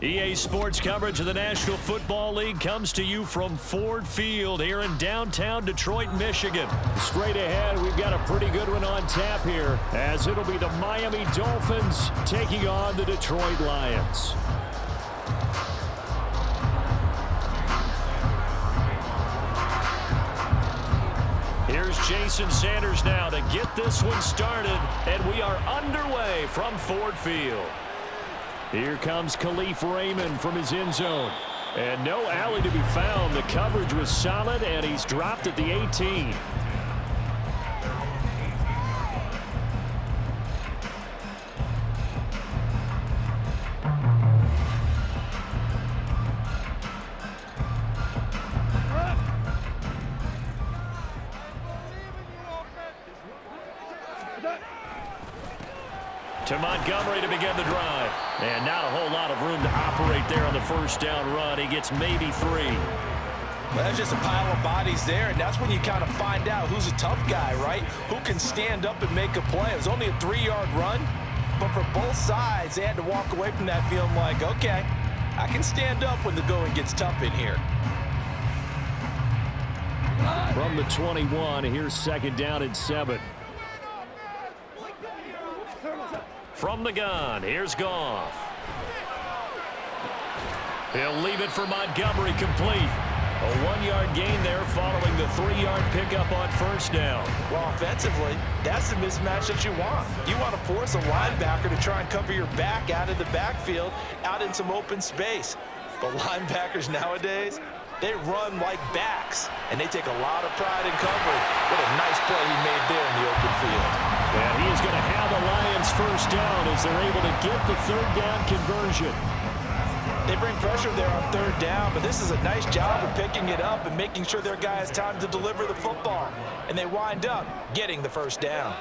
EA Sports coverage of the National Football League comes to you from Ford Field here in downtown Detroit, Michigan. Straight ahead, we've got a pretty good one on tap here, as it'll be the Miami Dolphins taking on the Detroit Lions. Here's Jason Sanders now to get this one started, and we are underway from Ford Field. Here comes Khalif Raymond from his end zone. And no alley to be found. The coverage was solid, and he's dropped at the 18. To Montgomery to begin the drive. And not a whole lot of room to operate there on the first down run. He gets maybe 3. Well, that's just a pile of bodies there, and that's when you kind of find out who's a tough guy, right? Who can stand up and make a play. It was only a 3-yard run, but for both sides, they had to walk away from that feeling like, okay, I can stand up when the going gets tough in here. From the 21, here's second down and 7. From the gun, here's Goff. He'll leave it for Montgomery, complete. A 1-yard gain there following the 3-yard pickup on first down. Well, offensively, that's the mismatch that you want. You want to force a linebacker to try and cover your back out of the backfield, out in some open space. But linebackers nowadays, they run like backs, and they take a lot of pride in covering. What a nice play he made there in the open field. And he is going to have the Lions first down as they're able to get the third down conversion. They bring pressure there on third down, but this is a nice job of picking it up and making sure their guy has time to deliver the football. And they wind up getting the first down.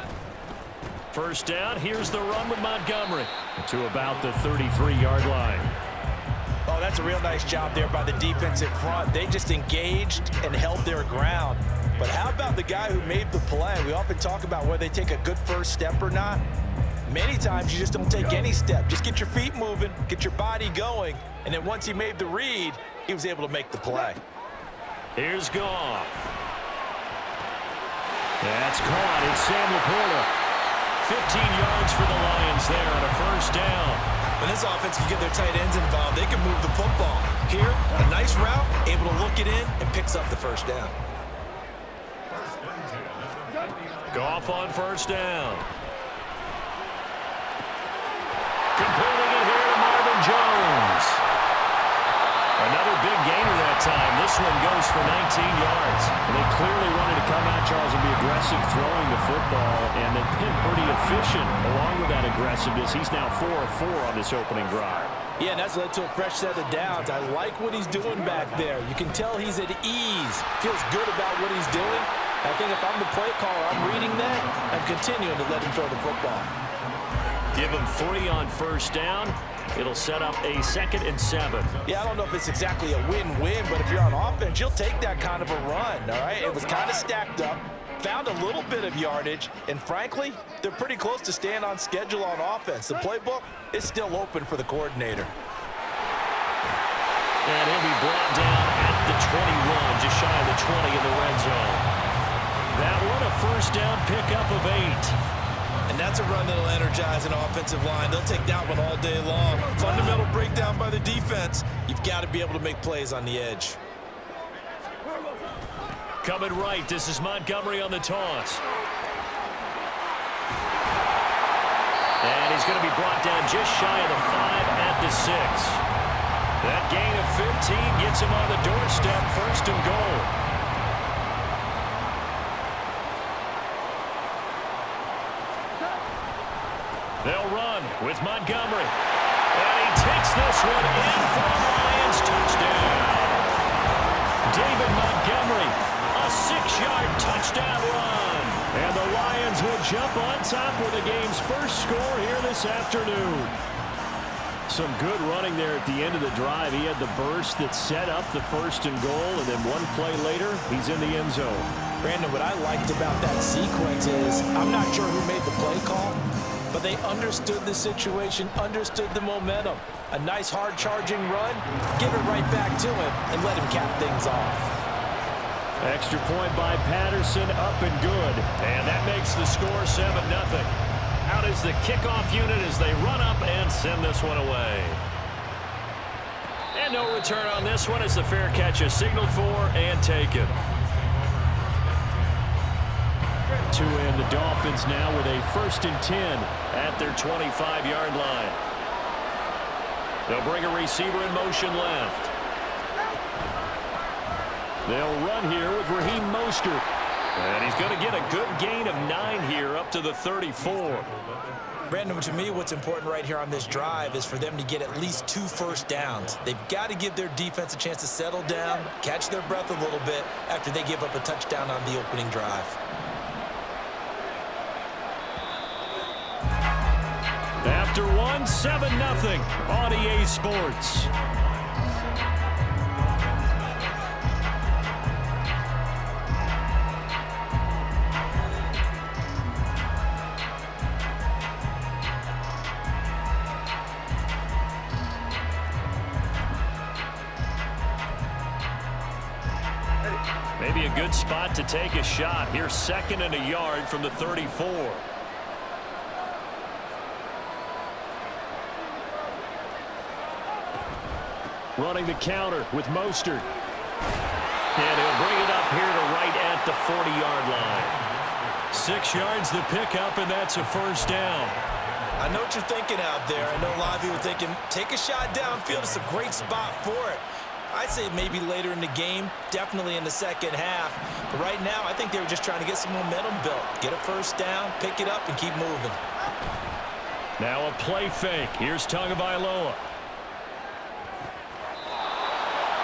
First down, here's the run with Montgomery to about the 33-yard line. Oh, that's a real nice job there by the defensive front. They just engaged and held their ground. But how about the guy who made the play? We often talk about whether they take a good first step or not. Many times you just don't take any step. Just get your feet moving, get your body going, and then once he made the read, he was able to make the play. Here's Goff. That's caught. It's Sam Laporta. 15 yards for the Lions there on a first down. When this offense can get their tight ends involved, they can move the football. Here, a nice route, able to look it in, and picks up the first down. Goff on first down. Completing it here to Marvin Jones. Another big gainer that time. This one goes for 19 yards. And they clearly wanted to come out, Charles, and be aggressive throwing the football, and they've been pretty efficient along with that aggressiveness. He's now 4 of 4 on this opening drive. Yeah, and that's led to a fresh set of downs. I like what he's doing back there. You can tell he's at ease. Feels good about what he's doing. I think if I'm the play caller, I'm reading that. I'm continuing to let him throw the football. Give him 3 on first down. It'll set up a 2nd and 7. Yeah, I don't know if it's exactly a win-win, but if you're on offense, you'll take that kind of a run, all right? It was kind of stacked up, found a little bit of yardage, and frankly, they're pretty close to staying on schedule on offense. The playbook is still open for the coordinator. And he'll be brought down at the 21, just shy of the 20 in the red zone. That one a first down pickup of 8. And that's a run that'll energize an offensive line. They'll take that one all day long. Fundamental breakdown by the defense. You've got to be able to make plays on the edge. Coming right, this is Montgomery on the toss. And he's going to be brought down just shy of the 5 at the 6. That gain of 15 gets him on the doorstep, 1st and goal. They'll run with Montgomery. And he takes this one in for the Lions touchdown. David Montgomery, a 6-yard touchdown run. And the Lions will jump on top with the game's first score here this afternoon. Some good running there at the end of the drive. He had the burst that set up the 1st and goal, and then one play later, he's in the end zone. Brandon, what I liked about that sequence is I'm not sure who made the play call, but they understood the situation, understood the momentum. A nice hard-charging run, give it right back to him, and let him cap things off. Extra point by Patterson, up and good. And that makes the score 7-0. Out is the kickoff unit as they run up and send this one away. And no return on this one as the fair catch is signaled for and taken. To end the Dolphins now with a 1st and 10 at their 25-yard line. They'll bring a receiver in motion left. They'll run here with Raheem Mostert. And he's going to get a good gain of 9 here up to the 34. Brandon, to me, what's important right here on this drive is for them to get at least 2 first downs. They've got to give their defense a chance to settle down, catch their breath a little bit after they give up a touchdown on the opening drive. After one, 7-0 on EA Sports. Maybe a good spot to take a shot. Here's 2nd and a yard from the 34. Running the counter with Mostert. And he'll bring it up here to right at the 40-yard line. 6 yards the pickup, and that's a 1st down. I know what you're thinking out there. I know a lot of you are thinking, take a shot downfield. It's a great spot for it. I'd say maybe later in the game, definitely in the second half. But right now, I think they were just trying to get some momentum built. Get a 1st down, pick it up, and keep moving. Now a play fake. Here's Tagovailoa.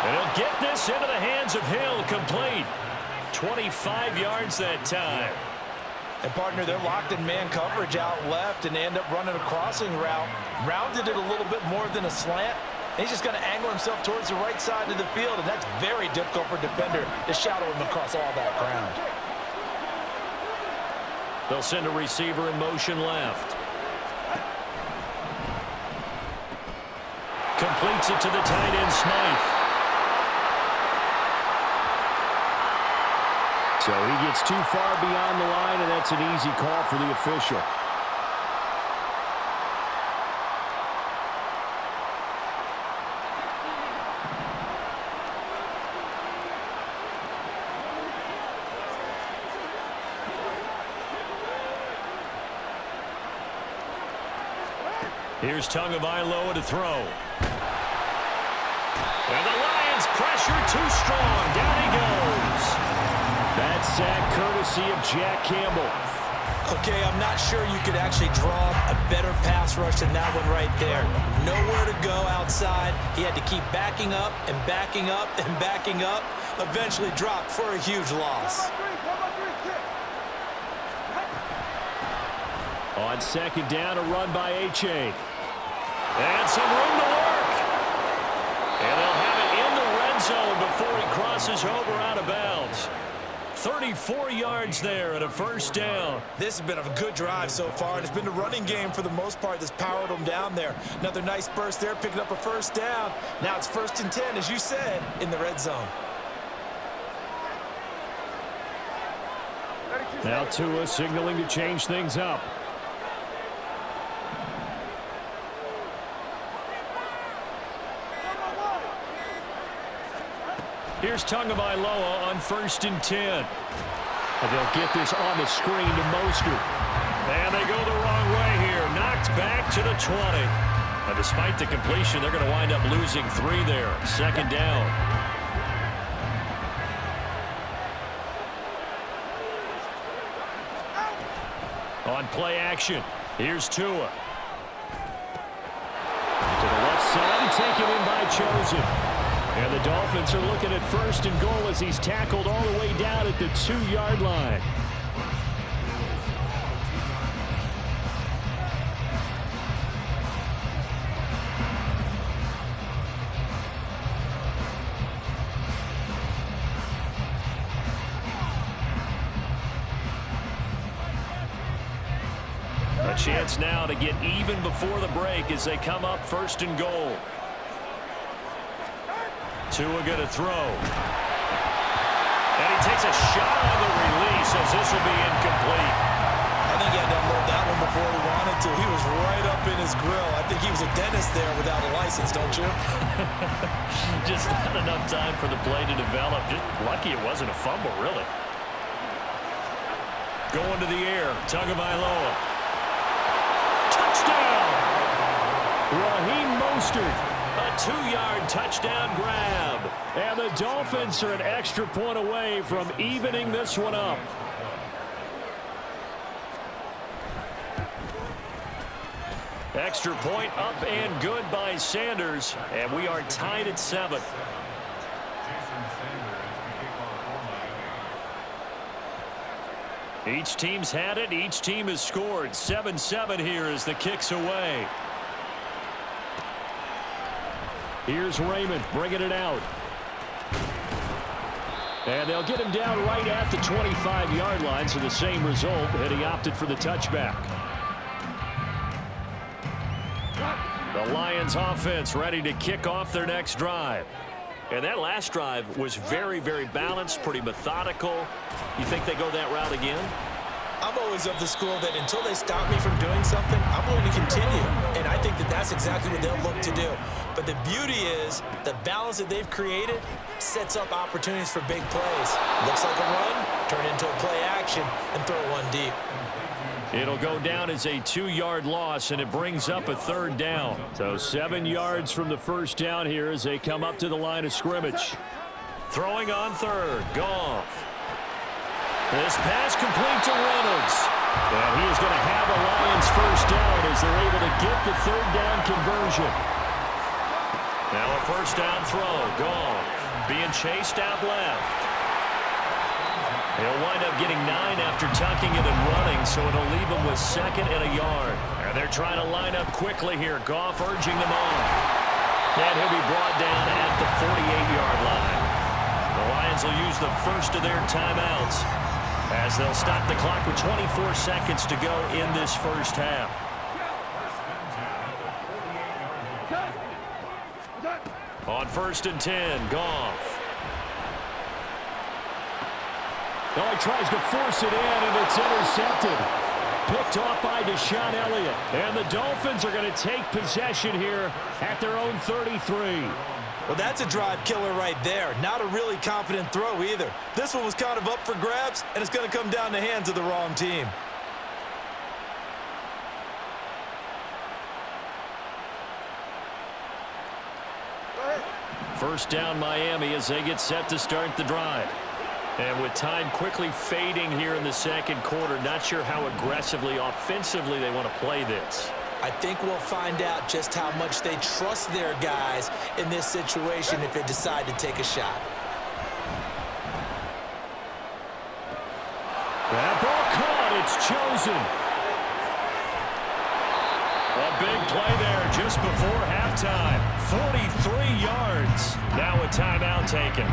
And he'll get this into the hands of Hill, complete. 25 yards that time. And, partner, they're locked in man coverage out left, and they end up running a crossing route. Rounded it a little bit more than a slant. He's just going to angle himself towards the right side of the field, and that's very difficult for a defender to shadow him across all that ground. They'll send a receiver in motion left. Completes it to the tight end, Smythe. So he gets too far beyond the line, and that's an easy call for the official. Here's Tagovailoa to throw. And the Lions pressure too strong. Down he goes. That sack courtesy of Jack Campbell. Okay, I'm not sure you could actually draw a better pass rush than that one right there. Nowhere to go outside. He had to keep backing up and backing up and backing up. Eventually dropped for a huge loss. On 2nd down, a run by H.A. And some room to work. And they'll have it in the red zone before he crosses over out of bounds. 34 yards there and a 1st down. This has been a good drive so far, and it's been the running game for the most part that's powered them down there. Another nice burst there, picking up a 1st down. Now it's 1st and 10, as you said, in the red zone. Now Tua signaling to change things up. Here's Tagovailoa on 1st and 10. And they'll get this on the screen to Mostert. And they go the wrong way here. Knocked back to the 20. And despite the completion, they're going to wind up losing 3 there. 2nd down. On play action, here's Tua. To the left side, taken in by Chosen. And the Dolphins are looking at 1st and goal as he's tackled all the way down at the 2-yard line. A chance now to get even before the break as they come up first and goal. Tua going to throw. And he takes a shot on the release as this will be incomplete. I think he had to unload that one before he wanted to. He was right up in his grill. I think he was a dentist there without a license, don't you? Just not enough time for the play to develop. Just lucky it wasn't a fumble, really. Going to the air. Tagovailoa. Touchdown! Raheem Mostert. A 2-yard touchdown grab. And the Dolphins are an extra point away from evening this one up. Extra point up and good by Sanders. And we are tied at 7. Each team's had it. Each team has scored. 7-7 here as the kick's away. Here's Raymond bringing it out. And they'll get him down right at the 25-yard line, so the same result, and he opted for the touchback. The Lions offense ready to kick off their next drive. And that last drive was very, very balanced, pretty methodical. You think they go that route again? I'm always of the school that until they stop me from doing something, I'm going to continue. And I think that that's exactly what they'll look to do. But the beauty is the balance that they've created sets up opportunities for big plays. Looks like a run, turn into a play action, and throw one deep. It'll go down as a 2-yard loss, and it brings up a 3rd down. So 7 yards from the first down here as they come up to the line of scrimmage. Throwing on 3rd, Goff. This pass complete to Reynolds. And he is going to have a Lions first down as they're able to get the 3rd down conversion. Now a first down throw, Goff. Being chased out left. He'll wind up getting 9 after tucking it and running, so it'll leave him with 2nd and a yard. And they're trying to line up quickly here. Goff urging them on. And he'll be brought down at the 48-yard line. The Lions will use the first of their timeouts as they'll stop the clock with 24 seconds to go in this first half. On 1st and 10, Goff. Oh, he tries to force it in, and it's intercepted. Picked off by Deshaun Elliott. And the Dolphins are going to take possession here at their own 33. Well, that's a drive killer right there. Not a really confident throw either. This one was kind of up for grabs, and it's going to come down the hands of the wrong team. First down Miami as they get set to start the drive. And with time quickly fading here in the second quarter, not sure how aggressively, offensively they want to play this. I think we'll find out just how much they trust their guys in this situation if they decide to take a shot. That ball caught. It's chosen. A big play there just before halftime. 43 yards. Now a timeout taken.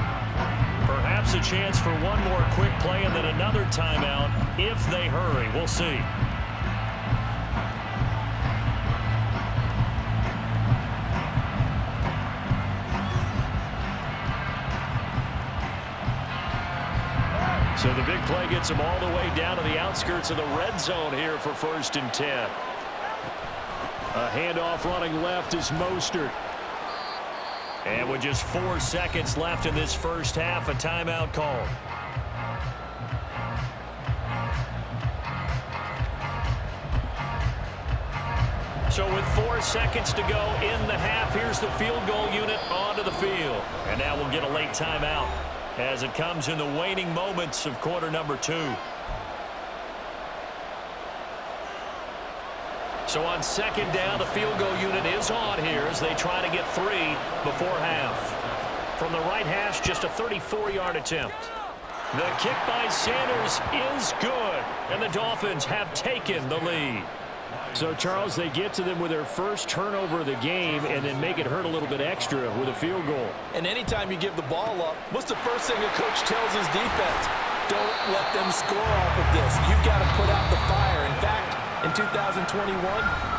Perhaps a chance for one more quick play and then another timeout if they hurry. We'll see. So the big play gets them all the way down to the outskirts of the red zone here for 1st and 10. A handoff running left is Mostert. And with just 4 seconds left in this first half, a timeout call. So with 4 seconds to go in the half, here's the field goal unit onto the field. And now we'll get a late timeout as it comes in the waning moments of quarter number 2. So on 2nd down, the field goal unit is on here as they try to get 3 before half. From the right hash, just a 34-yard attempt. The kick by Sanders is good, and the Dolphins have taken the lead. So, Charles, they get to them with their first turnover of the game and then make it hurt a little bit extra with a field goal. And anytime you give the ball up, what's the first thing a coach tells his defense? Don't let them score off of this. You've got to put out the fire. In fact, in In 2021,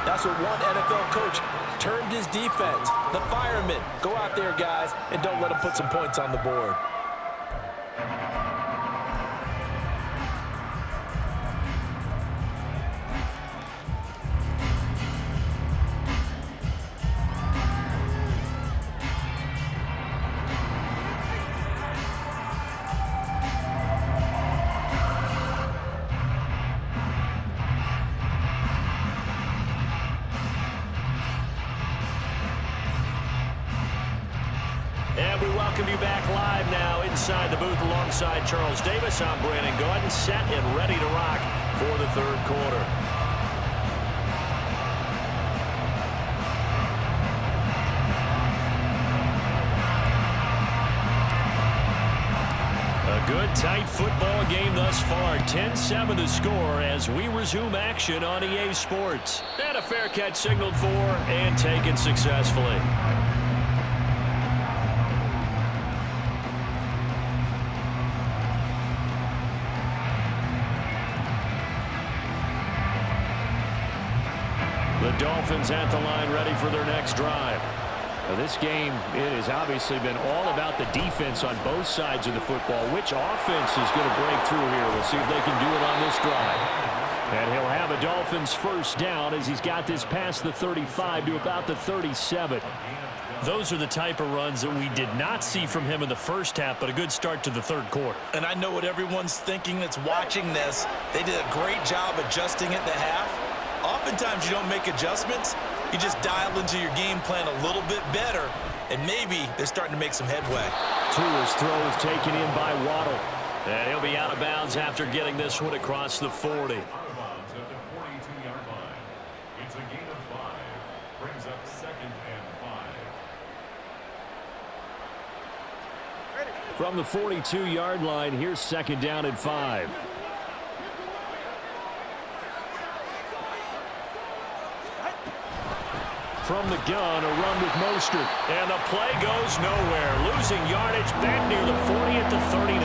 that's what one NFL coach termed his defense. The firemen. Go out there, guys, and don't let them put some points on the board. And we welcome you back live now inside the booth alongside Charles Davis. I'm Brandon Gordon, set and ready to rock for the third quarter. A good, tight football game thus far. 10-7 to score as we resume action on EA Sports. And a fair catch signaled for and taken successfully. The Dolphins at the line ready for their next drive. Now this game, it has obviously been all about the defense on both sides of the football. Which offense is going to break through here? We'll see if they can do it on this drive. And he'll have a Dolphins first down as he's got this past the 35 to about the 37. Those are the type of runs that we did not see from him in the first half, but a good start to the third quarter. And I know what everyone's thinking that's watching this. They did a great job adjusting at the half. Oftentimes you don't make adjustments. You just dial into your game plan a little bit better, and maybe they're starting to make some headway. Tua's throw is taken in by Waddle. And he'll be out of bounds after getting this one across the 40. It's a gain of 5. Brings up 2nd and 5. From the 42-yard line, here's 2nd down and 5. From the gun, a run with Mostert. And the play goes nowhere. Losing yardage back near the 40 at the 39.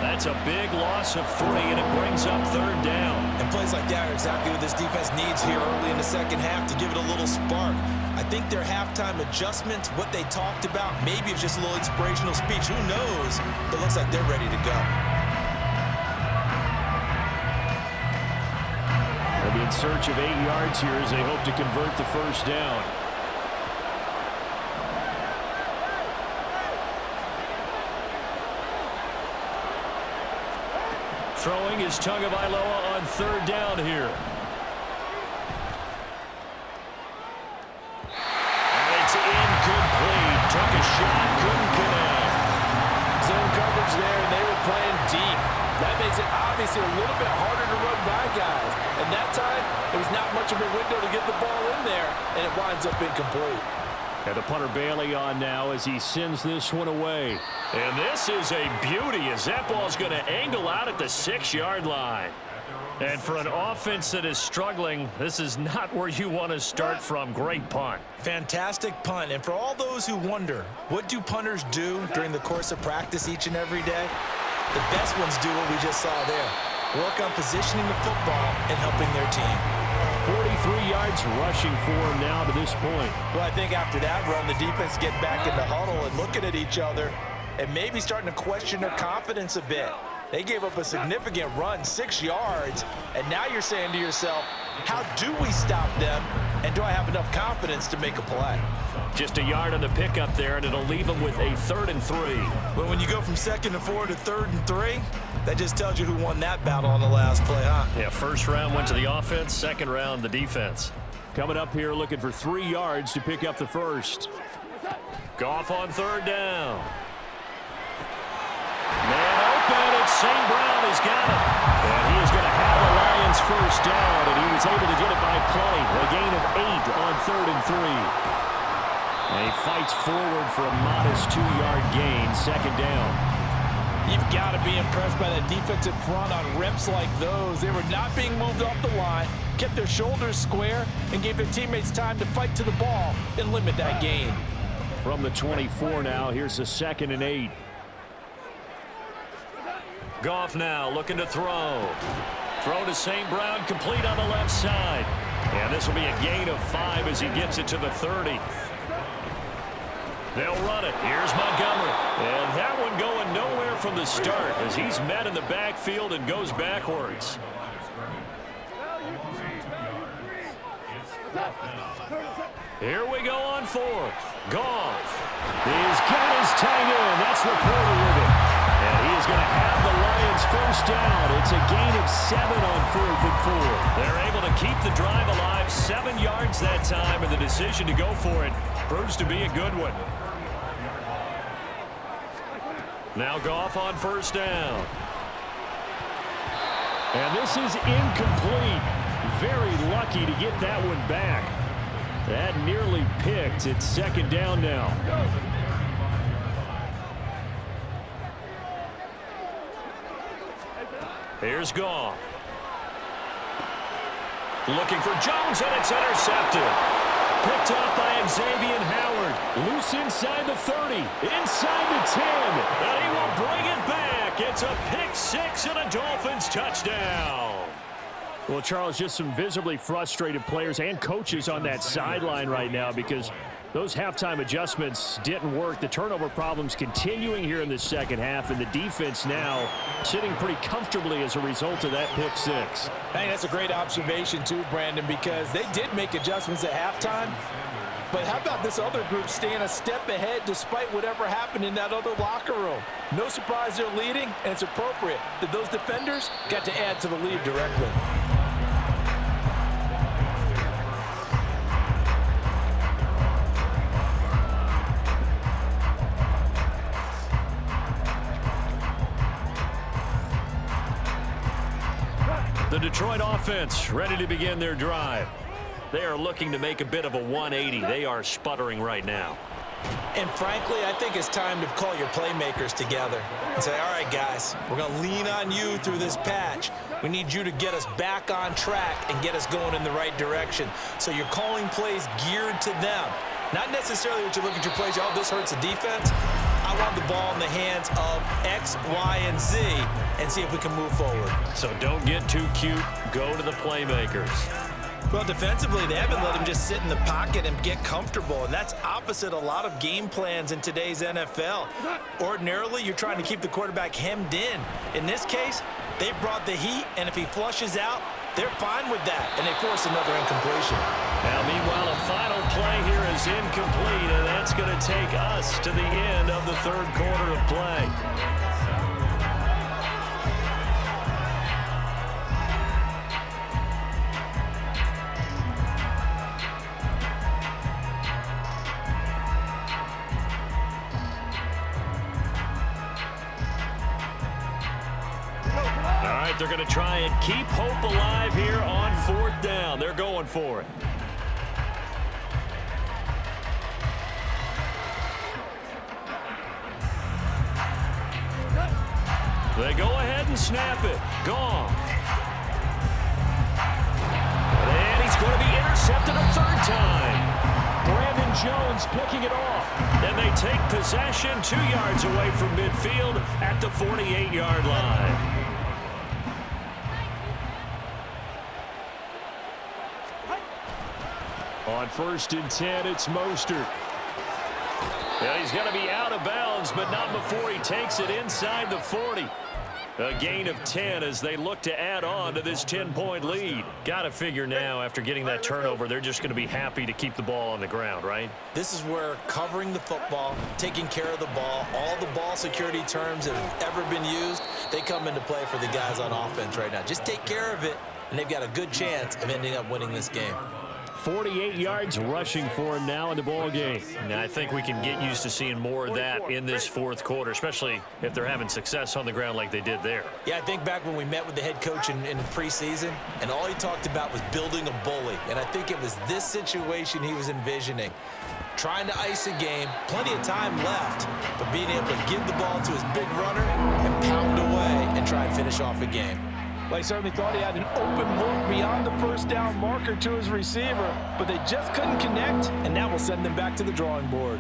That's a big loss of 3, and it brings up 3rd down. And plays like that are exactly what this defense needs here early in the second half to give it a little spark. I think their halftime adjustments, what they talked about, maybe it's just a little inspirational speech. Who knows? But it looks like they're ready to go. They'll be in search of 8 yards here as they hope to convert the first down. Throwing is Tagovailoa on 3rd down here. And it's incomplete. Took a shot, couldn't connect. Zone coverage there, and they were playing deep. That makes it obviously a little bit harder to run by guys. And that time, there was not much of a window to get the ball in there, and it winds up incomplete. And the punter Bailey on now as he sends this one away. And this is a beauty as that ball's going to angle out at the 6-yard line. And for an offense that is struggling, this is not where you want to start from. Great punt. Fantastic punt. And for all those who wonder, what do punters do during the course of practice each and every day? The best ones do what we just saw there. Work on positioning the football and helping their team. 43 yards rushing for him now to this point. Well, I think after that run, the defense get back in the huddle and looking at each other and maybe starting to question their confidence a bit. They gave up a significant run, 6 yards, and now you're saying to yourself, how do we stop them, and do I have enough confidence to make a play? Just a yard on the pickup there, and it'll leave them with a 3rd and 3. Well, when you go from 2nd and 4 to 3rd and 3, that just tells you who won that battle on the last play, huh? Yeah, first round went to the offense, second round the defense. Coming up here looking for 3 yards to pick up the first. Goff on 3rd down. Man open, and St. Brown has got it. And he is going to have the Lions first down, and he was able to get it by play. A gain of 8 on 3rd and 3. And he fights forward for a modest 2-yard gain, 2nd down. You've got to be impressed by that defensive front on reps like those. They were not being moved off the line, kept their shoulders square, and gave their teammates time to fight to the ball and limit that gain. From the 24 now, here's a 2nd and 8. Goff now looking to throw. Throw to St. Brown, complete on the left side. And this will be a gain of 5 as he gets it to the 30. They'll run it. Here's Montgomery. And that one going nowhere from the start as he's met in the backfield and goes backwards. Here we go on 4th. Goff. He's got his tight end. That's Laporta with it. And he is going to have the Lions first down. It's a gain of 7 on 4th and 4. They're able to keep the drive alive. 7 yards that time, and the decision to go for it proves to be a good one. Now Goff on first down. And this is incomplete. Very lucky to get that one back. That nearly picked. It's second down now. Here's Goff. Looking for Jones, and it's intercepted. Picked off by Xavier Howard. Loose inside the 30. Inside the 10. And he will bring it back. It's a pick 6 and a Dolphins touchdown. Well, Charles, just some visibly frustrated players and coaches on that sideline right now because those halftime adjustments didn't work. The turnover problems continuing here in the second half, and the defense now sitting pretty comfortably as a result of that pick 6. I think that's a great observation too, Brandon, because they did make adjustments at halftime. But how about this other group staying a step ahead despite whatever happened in that other locker room? No surprise they're leading, and it's appropriate that those defenders got to add to the lead directly. The Detroit offense ready to begin their drive. They are looking to make a bit of a 180. They are sputtering right now. And frankly, I think it's time to call your playmakers together and say, all right, guys, we're going to lean on you through this patch. We need you to get us back on track and get us going in the right direction. So you're calling plays geared to them. Not necessarily that you look at your plays, oh, this hurts the defense. I want the ball in the hands of X, Y, and Z and see if we can move forward. So don't get too cute. Go to the playmakers. Well, defensively, they haven't let him just sit in the pocket and get comfortable, and that's opposite a lot of game plans in today's NFL. Ordinarily, you're trying to keep the quarterback hemmed in. In this case, they brought the heat, and if he flushes out, they're fine with that, and they force another incompletion. Now, meanwhile, a final play here is incomplete, and that's going to take us to the end of the third quarter of play. They're going to try and keep hope alive here on fourth down. They're going for it. They go ahead and snap it. Goff. And he's going to be intercepted a third time. Brandon Jones picking it off. And they take possession 2 yards away from midfield at the 48-yard line. On 1st and 10, it's Mostert. Yeah, he's going to be out of bounds, but not before he takes it inside the 40. A gain of 10 as they look to add on to this 10-point lead. Got to figure now, after getting that turnover, they're just going to be happy to keep the ball on the ground, right? This is where covering the football, taking care of the ball, all the ball security terms that have ever been used, they come into play for the guys on offense right now. Just take care of it, and they've got a good chance of ending up winning this game. 48 yards rushing for him now in the ball game. Now, I think we can get used to seeing more of that in this fourth quarter, especially if they're having success on the ground like they did there. Yeah, I think back when we met with the head coach in preseason, and all he talked about was building a bully. And I think it was this situation he was envisioning. Trying to ice a game, plenty of time left, but being able to give the ball to his big runner and pound away and try and finish off a game. Well, he certainly thought he had an open look beyond the first down marker to his receiver, but they just couldn't connect, and that will send them back to the drawing board.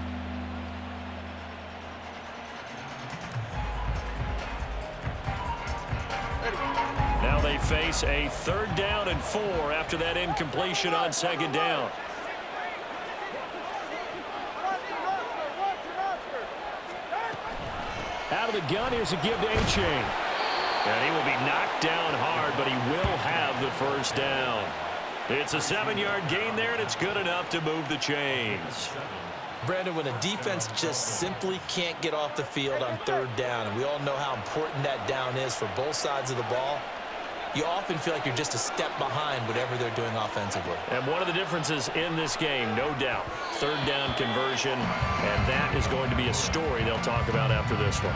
Now they fake face a 3rd down and 4 after that incompletion on 2nd down. Out of the gun, here's a give to A-Chain. And he will be knocked down hard, but he will have the 1st down. It's a 7-yard gain there, and it's good enough to move the chains. Brandon, when a defense just simply can't get off the field on 3rd down, and we all know how important that down is for both sides of the ball, you often feel like you're just a step behind whatever they're doing offensively. And one of the differences in this game, no doubt, 3rd down conversion, and that is going to be a story they'll talk about after this one.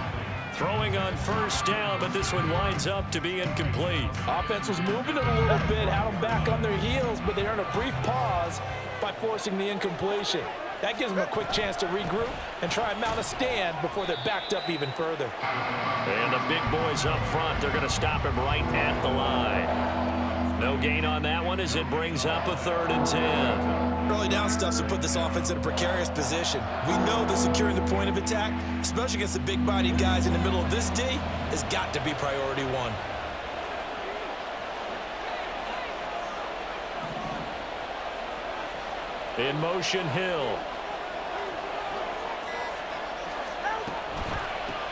Throwing on 1st down, but this one winds up to be incomplete. Offense was moving it a little bit, had them back on their heels, but they earned a brief pause by forcing the incompletion. That gives them a quick chance to regroup and try and mount a stand before they're backed up even further. And the big boys up front, they're going to stop him right at the line. No gain on that one as it brings up a 3rd and 10. Early down stuffs will put this offense in a precarious position. We know that securing the point of attack, especially against the big-bodied guys in the middle of this D, has got to be priority 1. In motion, Hill.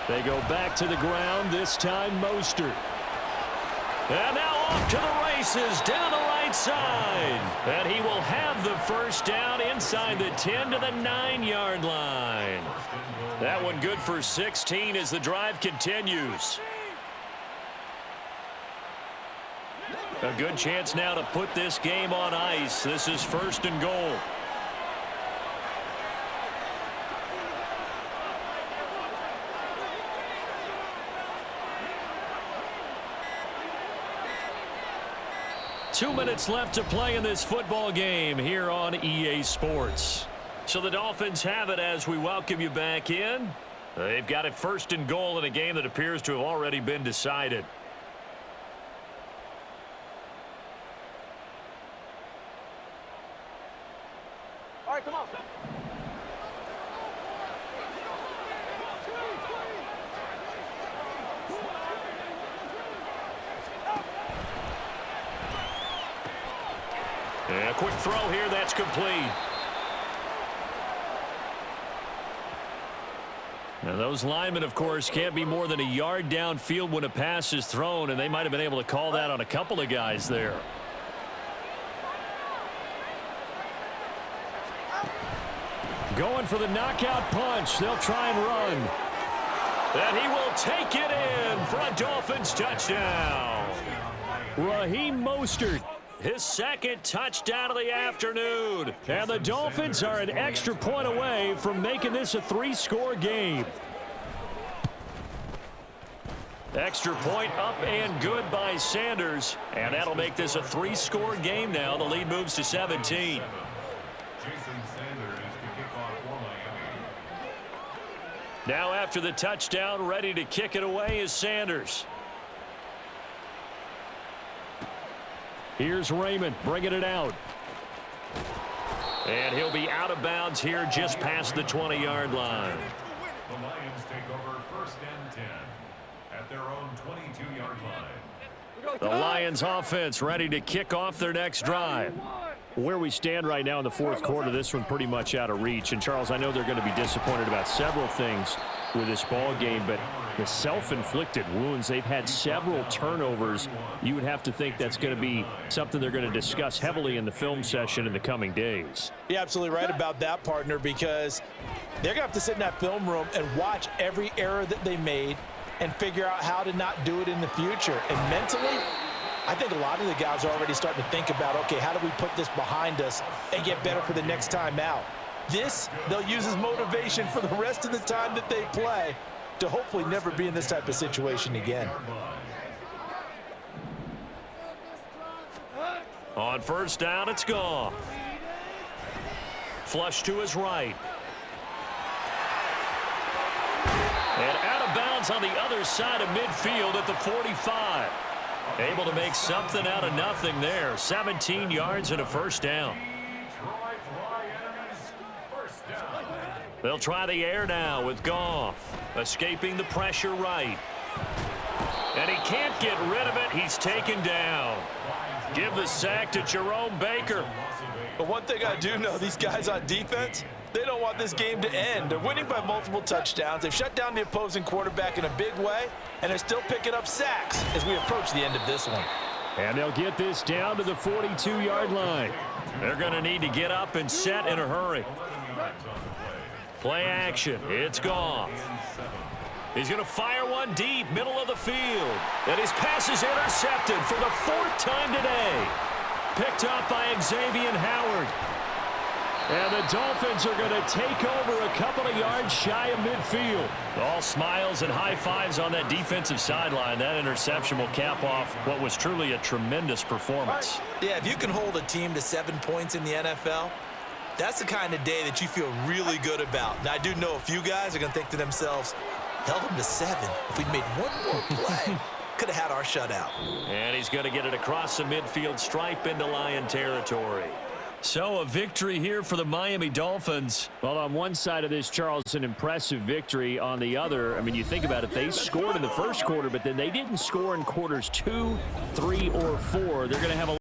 They go back to the ground, this time Mostert. And now off to the races, down the right side. And he will have the 1st down inside the 10 to the 9-yard line. That one good for 16 as the drive continues. A good chance now to put this game on ice. This is 1st and goal. Two minutes left to play in this football game here on EA Sports. So the Dolphins have it as we welcome you back in. They've got it 1st and goal in a game that appears to have already been decided. All right, come on. And a quick throw here, that's complete. Now those linemen, of course, can't be more than a yard downfield when a pass is thrown, and they might have been able to call that on a couple of guys there. Going for the knockout punch. They'll try and run. And he will take it in for a Dolphins touchdown. Raheem Mostert, his 2nd touchdown of the afternoon. And the Dolphins are an extra point away from making this a 3-score game. Extra point up and good by Sanders. And that'll make this a 3-score game now. The lead moves to 17. Now after the touchdown, ready to kick it away is Sanders. Here's Raymond bringing it out. And he'll be out of bounds here just past the 20-yard line. The Lions take over 1st and 10 at their own 22-yard line. The Lions offense ready to kick off their next drive. Where we stand right now in the 4th quarter, this one pretty much out of reach. And, Charles, I know they're going to be disappointed about several things with this ball game, but the self-inflicted wounds, they've had several turnovers. You would have to think that's going to be something they're going to discuss heavily in the film session in the coming days. You're absolutely right about that, partner, because they're going to have to sit in that film room and watch every error that they made and figure out how to not do it in the future. And mentally, I think a lot of the guys are already starting to think about, okay, how do we put this behind us and get better for the next time out? This, they'll use as motivation for the rest of the time that they play to hopefully never be in this type of situation again. On 1st down, it's Goff. Flush to his right. And out of bounds on the other side of midfield at the 45. Able to make something out of nothing there. 17 yards and a 1st down. They'll try the air now with Goff. Escaping the pressure right. And he can't get rid of it. He's taken down. Give the sack to Jerome Baker. But one thing I do know, these guys on defense, they don't want this game to end. They're winning by multiple touchdowns. They've shut down the opposing quarterback in a big way, and they're still picking up sacks as we approach the end of this one. And they'll get this down to the 42-yard line. They're going to need to get up and set in a hurry. Play action. It's Goff. He's going to fire one deep, middle of the field. And his pass is intercepted for the 4th time today. Picked up by Xavier Howard. And the Dolphins are going to take over a couple of yards shy of midfield. All smiles and high fives on that defensive sideline. That interception will cap off what was truly a tremendous performance. Yeah, if you can hold a team to 7 points in the NFL, that's the kind of day that you feel really good about. Now, I do know a few guys are going to think to themselves, held them to 7. If we'd made one more play, could have had our shutout. And he's going to get it across the midfield stripe into Lion territory. So a victory here for the Miami Dolphins. Well, on one side of this, Charles, an impressive victory. On the other, I mean, you think about it, they scored in the first quarter, but then they didn't score in quarters 2, 3, or 4. They're going to have a